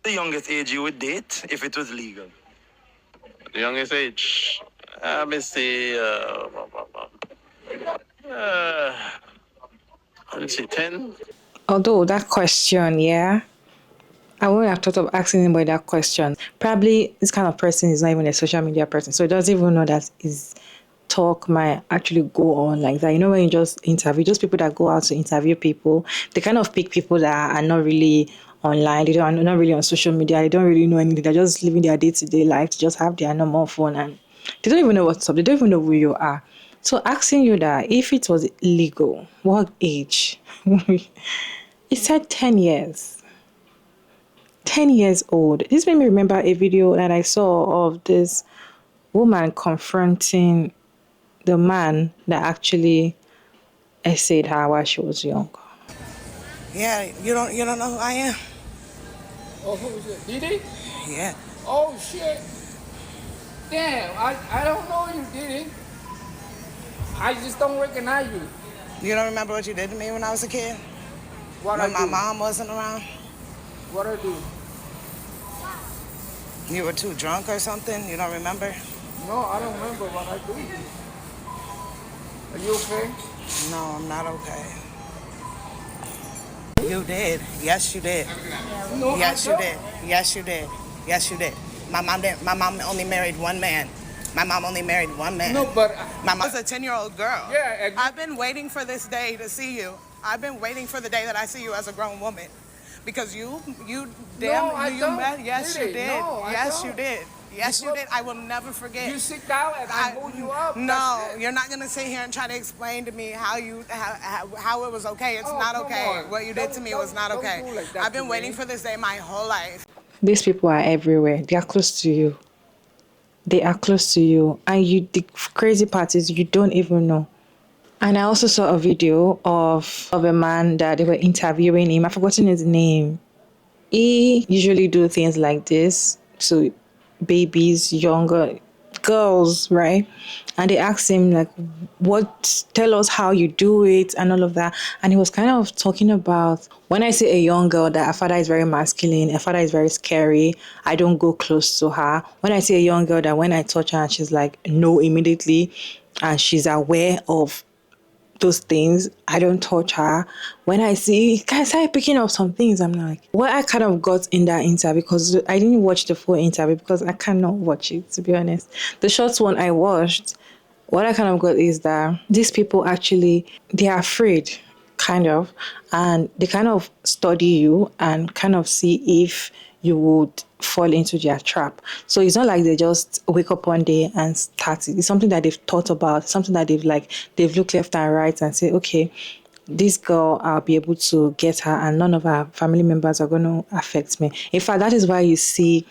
The youngest age you would date if it was legal? The youngest age? Let me see. Let me see, 10? Although that question, yeah, I wouldn't have thought of asking anybody that question. Probably this kind of person is not even a social media person, so it doesn't even know that his talk might actually go on like that. You know, when you just interview, those people that go out to interview people, they kind of pick people that are not really online, they don't not really on social media, they don't really know anything, they're just living their day-to-day life to just have their normal phone, and they don't even know what's up, they don't even know who you are. So asking you that if it was legal, what age? It said 10 years. 10 years old. This made me remember a video that I saw of this woman confronting the man that actually essayed her while she was young. Yeah, you don't know who I am? Oh, who is it? Didi? Yeah. Oh, shit. Damn, I don't know you, Didi. I just don't recognize you. You don't remember what you did to me when I was a kid? What When I my do? mom wasn't around? What I do? You were too drunk or something? You don't remember? No, I don't remember what I do. Are you okay? No, I'm not okay. You did. Yes, you did. No, Yes, I you don't. did. Yes, you did. Yes, you did. My mom didn't. My mom only married one man. My mom only married one man. No, but My mom was a 10-year-old girl. Yeah, I've been waiting for this day to see you. I've been waiting for the day that I see you as a grown woman. Because you damn, I you don't. met. Yes, you Really? did. No, I Yes, don't. you did. Yes, you Because did. I will never forget. you sit down and I move you up. No, That's it. you're not gonna sit here and try to explain to me how it was okay. It's Oh, not come okay. on. What you did to me was not Don't okay. do like that I've been to waiting me. for this day my whole life. These people are everywhere. They are close to you. They are close to you. And the crazy part is you don't even know. And I also saw a video of a man that they were interviewing him. I've forgotten his name. He usually do things like this to babies, younger girls, right? And they asked him like, tell us how you do it and all of that. And he was kind of talking about, when I say a young girl, that her father is very masculine, her father is very scary, I don't go close to her. When I say a young girl, that when I touch her and she's like, no, immediately, and she's aware of those things, I don't touch her. When I see guys start picking up some things, I'm like, what I kind of got in that interview, because I didn't watch the full interview because I cannot watch it, to be honest. The short one I watched, what I kind of got is that these people actually, they are afraid, kind of, and they kind of study you and kind of see if you would fall into their trap. So it's not like they just wake up one day and start it. It's something that they've thought about, something that they've looked left and right and say, okay, this girl, I'll be able to get her and none of our family members are going to affect me. In fact, that is why you see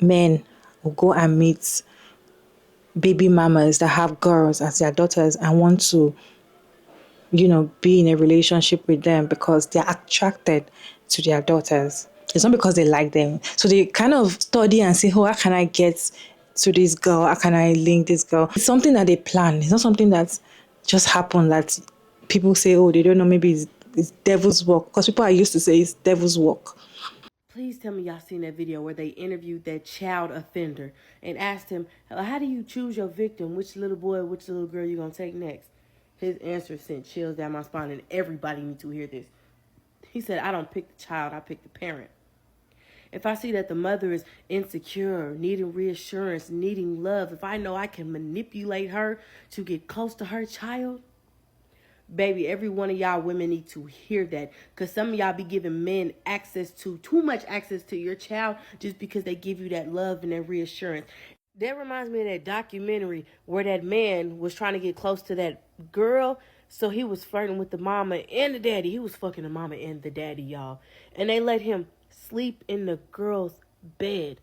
men who go and meet baby mamas that have girls as their daughters and want to, be in a relationship with them because they're attracted to their daughters. It's not because they like them. So they kind of study and say, how can I get to this girl? How can I link this girl? It's something that they plan. It's not something that just happened that people say, oh, they don't know, maybe it's devil's work. Because people are used to say it's devil's work. Please tell me y'all seen that video where they interviewed that child offender and asked him, how do you choose your victim? Which little boy, which little girl you gonna take next? His answer sent chills down my spine, and everybody needs to hear this. He said, I don't pick the child, I pick the parent. If I see that the mother is insecure, needing reassurance, needing love, if I know I can manipulate her to get close to her child, baby, every one of y'all women need to hear that, because some of y'all be giving men too much access to your child just because they give you that love and that reassurance. That reminds me of that documentary where that man was trying to get close to that girl, so he was flirting with the mama and the daddy. He was fucking the mama and the daddy, y'all. And they let him sleep in the girl's bed.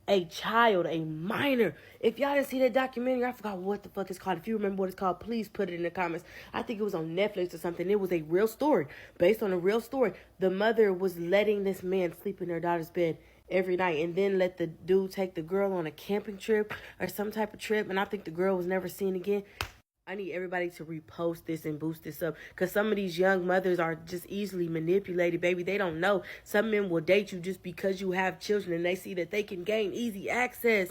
A child, a minor. If y'all didn't see that documentary, I forgot what the fuck it's called. If you remember what it's called, please put it in the comments. I think it was on Netflix or something. It was a real story, based on a real story. The mother was letting this man sleep in their daughter's bed every night and then let the dude take the girl on a camping trip or some type of trip, and I think the girl was never seen again. I need everybody to repost this and boost this up, because some of these young mothers are just easily manipulated, baby. They don't know. Some men will date you just because you have children and they see that they can gain easy access.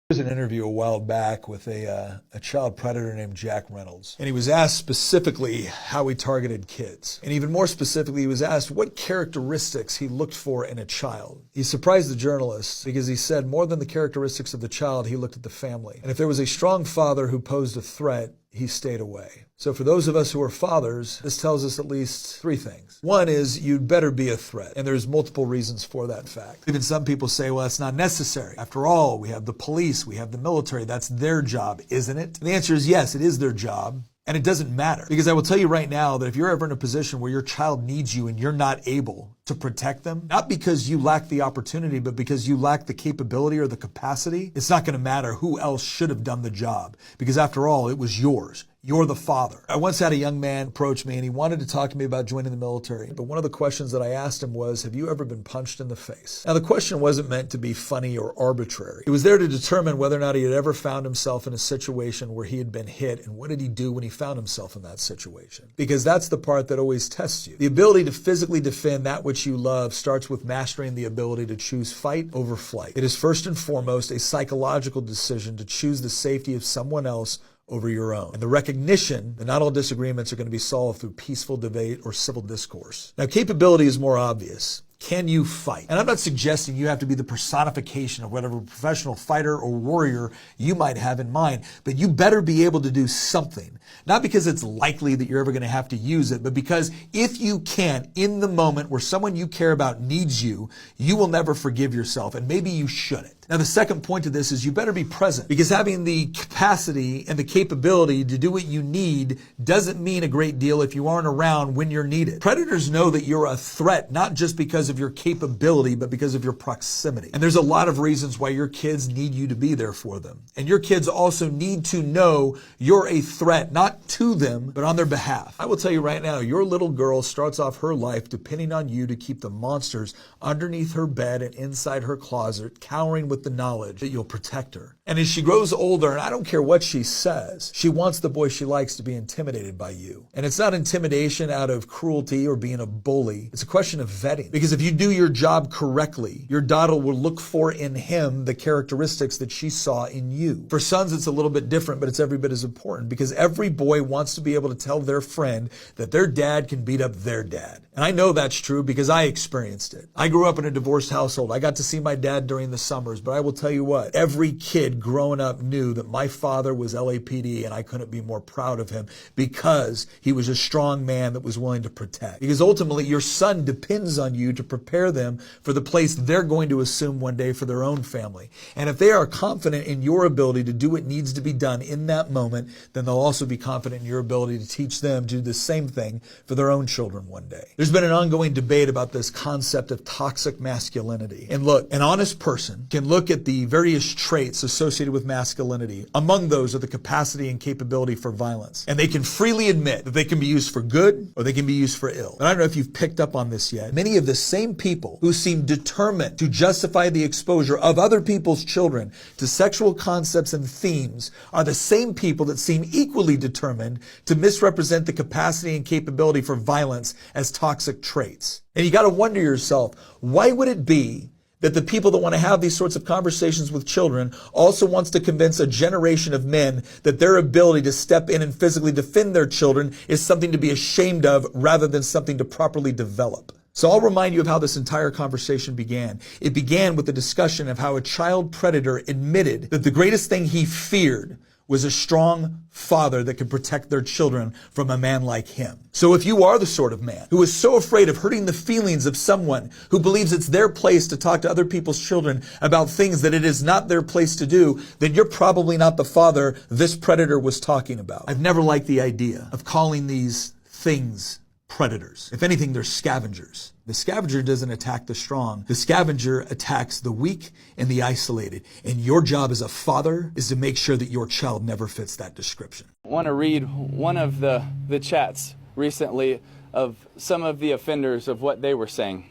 There was an interview a while back with a child predator named Jack Reynolds. And he was asked specifically how he targeted kids. And even more specifically, he was asked what characteristics he looked for in a child. He surprised the journalists because he said more than the characteristics of the child, he looked at the family. And if there was a strong father who posed a threat, he stayed away. So for those of us who are fathers, this tells us at least three things. One is you'd better be a threat, and there's multiple reasons for that fact. Even some people say, well, it's not necessary. After all, we have the police, we have the military, that's their job, isn't it? And the answer is yes, it is their job. And it doesn't matter, because I will tell you right now that if you're ever in a position where your child needs you and you're not able to protect them, not because you lack the opportunity, but because you lack the capability or the capacity, it's not going to matter who else should have done the job, because after all, it was yours. You're the father. I once had a young man approach me and he wanted to talk to me about joining the military. But one of the questions that I asked him was, have you ever been punched in the face? Now, the question wasn't meant to be funny or arbitrary. It was there to determine whether or not he had ever found himself in a situation where he had been hit, and what did he do when he found himself in that situation? Because that's the part that always tests you. The ability to physically defend that which you love starts with mastering the ability to choose fight over flight. It is first and foremost a psychological decision to choose the safety of someone else over your own. And the recognition that not all disagreements are going to be solved through peaceful debate or civil discourse. Now, capability is more obvious. Can you fight? And I'm not suggesting you have to be the personification of whatever professional fighter or warrior you might have in mind, but you better be able to do something. Not because it's likely that you're ever going to have to use it, but because if you can, in the moment where someone you care about needs you, you will never forgive yourself, and maybe you shouldn't. Now, the second point to this is you better be present, because having the capacity and the capability to do what you need doesn't mean a great deal if you aren't around when you're needed. Predators know that you're a threat, not just because of your capability, but because of your proximity. And there's a lot of reasons why your kids need you to be there for them. And your kids also need to know you're a threat, not to them, but on their behalf. I will tell you right now, your little girl starts off her life depending on you to keep the monsters underneath her bed and inside her closet, cowering with the knowledge that you'll protect her. And as she grows older, and I don't care what she says, she wants the boy she likes to be intimidated by you. And it's not intimidation out of cruelty or being a bully. It's a question of vetting. Because if you do your job correctly, your daughter will look for in him the characteristics that she saw in you. For sons, it's a little bit different, but it's every bit as important, because every boy wants to be able to tell their friend that their dad can beat up their dad. And I know that's true because I experienced it. I grew up in a divorced household. I got to see my dad during the summers, but I will tell you what, every kid growing up knew that my father was LAPD, and I couldn't be more proud of him because he was a strong man that was willing to protect. Because ultimately, your son depends on you to prepare them for the place they're going to assume one day for their own family. And if they are confident in your ability to do what needs to be done in that moment, then they'll also be confident in your ability to teach them to do the same thing for their own children one day. There's been an ongoing debate about this concept of toxic masculinity. And look, an honest person can look at the various traits associated with masculinity. Among those are the capacity and capability for violence. And they can freely admit that they can be used for good or they can be used for ill. And I don't know if you've picked up on this yet. Many of the same people who seem determined to justify the exposure of other people's children to sexual concepts and themes are the same people that seem equally determined to misrepresent the capacity and capability for violence as toxic traits. And you got to wonder yourself, why would it be that the people that want to have these sorts of conversations with children also wants to convince a generation of men that their ability to step in and physically defend their children is something to be ashamed of rather than something to properly develop? So I'll remind you of how this entire conversation began. It began with the discussion of how a child predator admitted that the greatest thing he feared was a strong father that could protect their children from a man like him. So if you are the sort of man who is so afraid of hurting the feelings of someone who believes it's their place to talk to other people's children about things that it is not their place to do, then you're probably not the father this predator was talking about. I've never liked the idea of calling these things predators. If anything, they're scavengers. The scavenger doesn't attack the strong. The scavenger attacks the weak and the isolated. And your job as a father is to make sure that your child never fits that description. I want to read one of the chats recently of some of the offenders of what they were saying.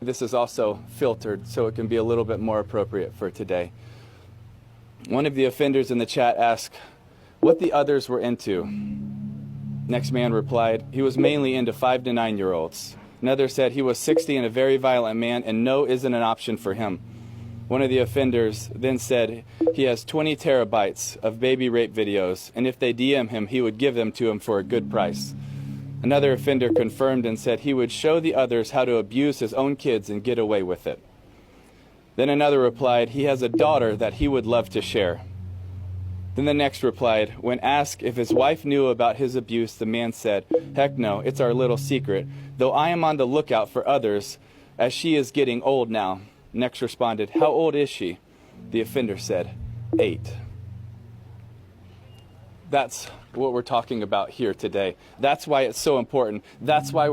This is also filtered, so it can be a little bit more appropriate for today. One of the offenders in the chat asked, what the others were into. Next man replied, he was mainly into 5 to 9-year-olds. Another said he was 60 and a very violent man, and no isn't an option for him. One of the offenders then said he has 20 terabytes of baby rape videos, and if they DM him, he would give them to him for a good price. Another offender confirmed and said he would show the others how to abuse his own kids and get away with it. Then another replied he has a daughter that he would love to share. Then the next replied, when asked if his wife knew about his abuse, the man said, heck no, it's our little secret, though I am on the lookout for others, as she is getting old now. Next responded, how old is she? The offender said, 8. That's what we're talking about here today. That's why it's so important. That's why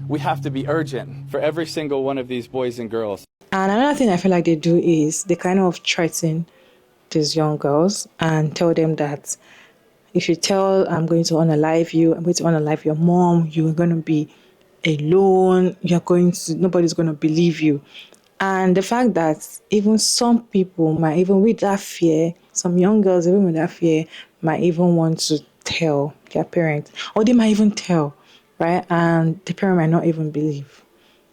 we have to be urgent for every single one of these boys and girls. And another thing I feel like they do is they kind of threaten these young girls and tell them that if you tell I'm going to unalive you, I'm going to unalive your mom, you're going to be alone, nobody's going to believe you. And the fact that even some people might, even with that fear, some young girls, even with that fear, might even want to tell their parents, or they might even tell, right? And the parent might not even believe.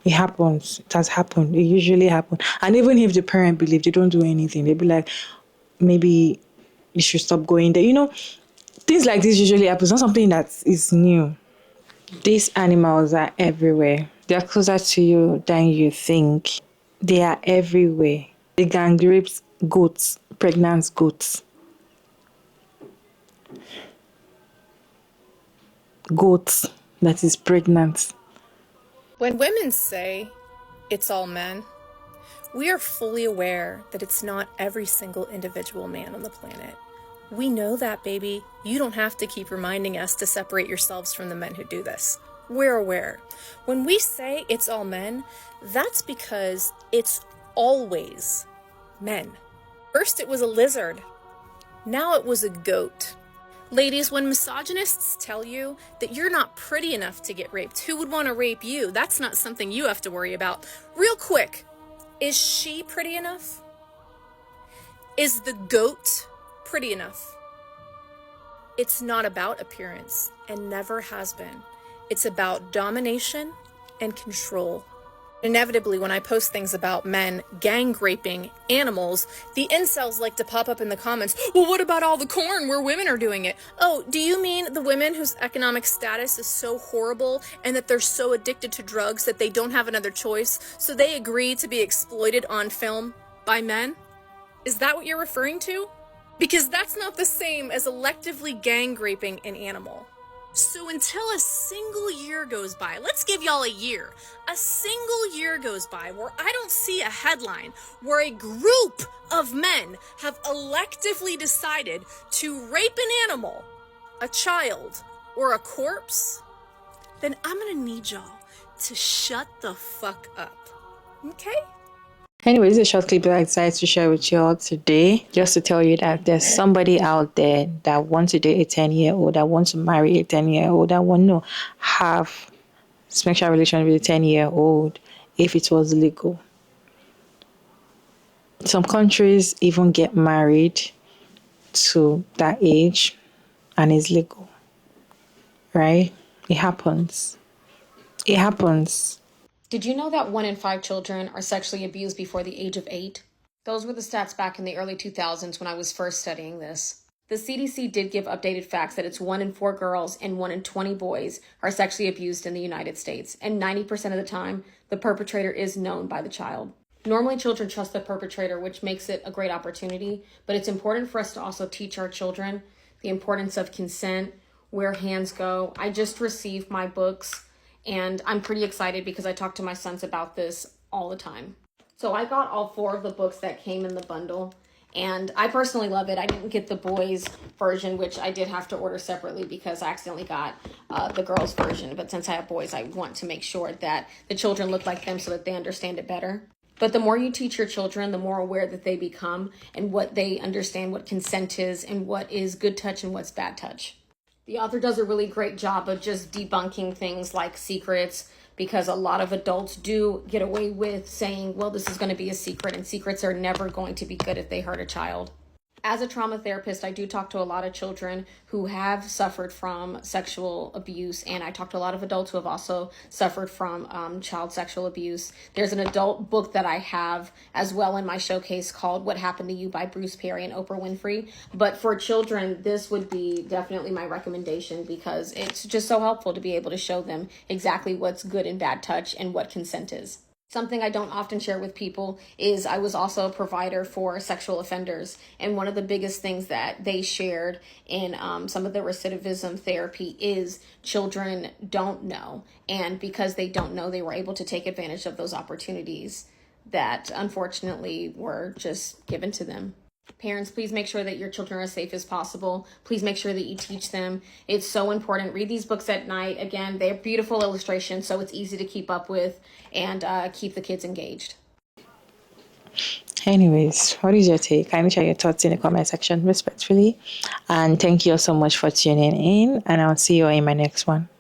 It happens. It has happened. It usually happens. And even if the parent believes, they don't do anything. They'll be like, maybe you should stop going there. You know, things like this usually happen. It's not something that is new. These animals are everywhere. They're closer to you than you think. They are everywhere. The gang rapes goats, pregnant goats. Goats that is pregnant. When women say it's all men, we are fully aware that it's not every single individual man on the planet. We know that, baby. You don't have to keep reminding us to separate yourselves from the men who do this. We're aware. When we say it's all men, that's because it's always men. First it was a lizard. Now it was a goat. Ladies, when misogynists tell you that you're not pretty enough to get raped, who would want to rape you? That's not something you have to worry about. Real quick, is she pretty enough? Is the goat pretty enough? It's not about appearance and never has been. It's about domination and control. Inevitably, when I post things about men gang raping animals, the incels like to pop up in the comments, well, what about all the corn where women are doing it? Oh, do you mean the women whose economic status is so horrible and that they're so addicted to drugs that they don't have another choice, so they agree to be exploited on film by men? Is that what you're referring to? Because that's not the same as electively gang raping an animal. So until a single year goes by, let's give y'all a year. A single year goes by where I don't see a headline where a group of men have electively decided to rape an animal, a child, or a corpse, then I'm gonna need y'all to shut the fuck up. Okay? Anyway, this is a short clip that I decided to share with you all today, just to tell you that there's somebody out there that wants to date a 10-year-old, that wants to marry a 10-year-old, that want to have sexual relation with a 10-year-old if it was legal. Some countries even get married to that age and it's legal, right? It happens. It happens. Did you know that 1 in 5 children are sexually abused before the age of 8? Those were the stats back in the early 2000s when I was first studying this. The CDC did give updated facts that it's 1 in 4 girls and 1 in 20 boys are sexually abused in the United States, and 90% of the time, the perpetrator is known by the child. Normally, children trust the perpetrator, which makes it a great opportunity, but it's important for us to also teach our children the importance of consent, where hands go. I just received my books, and I'm pretty excited because I talk to my sons about this all the time. So I got all 4 of the books that came in the bundle, and I personally love it. I didn't get the boys version, which I did have to order separately because I accidentally got the girls version. But since I have boys, I want to make sure that the children look like them so that they understand it better. But the more you teach your children, the more aware that they become and what they understand what consent is and what is good touch and what's bad touch. The author does a really great job of just debunking things like secrets, because a lot of adults do get away with saying, well, this is going to be a secret, and secrets are never going to be good if they hurt a child. As a trauma therapist, I do talk to a lot of children who have suffered from sexual abuse, and I talk to a lot of adults who have also suffered from child sexual abuse. There's an adult book that I have as well in my showcase called What Happened to You by Bruce Perry and Oprah Winfrey. But for children, this would be definitely my recommendation because it's just so helpful to be able to show them exactly what's good and bad touch and what consent is. Something I don't often share with people is I was also a provider for sexual offenders. And one of the biggest things that they shared in some of the recidivism therapy is children don't know. And because they don't know, they were able to take advantage of those opportunities that unfortunately were just given to them. Parents, please make sure that your children are as safe as possible. Please make sure that you teach them. It's so important. Read these books at night. Again, they're beautiful illustrations, so it's easy to keep up with and keep the kids engaged. Anyways, what is your take? Kindly share your thoughts in the comment section respectfully. And thank you so much for tuning in. And I'll see you in my next one.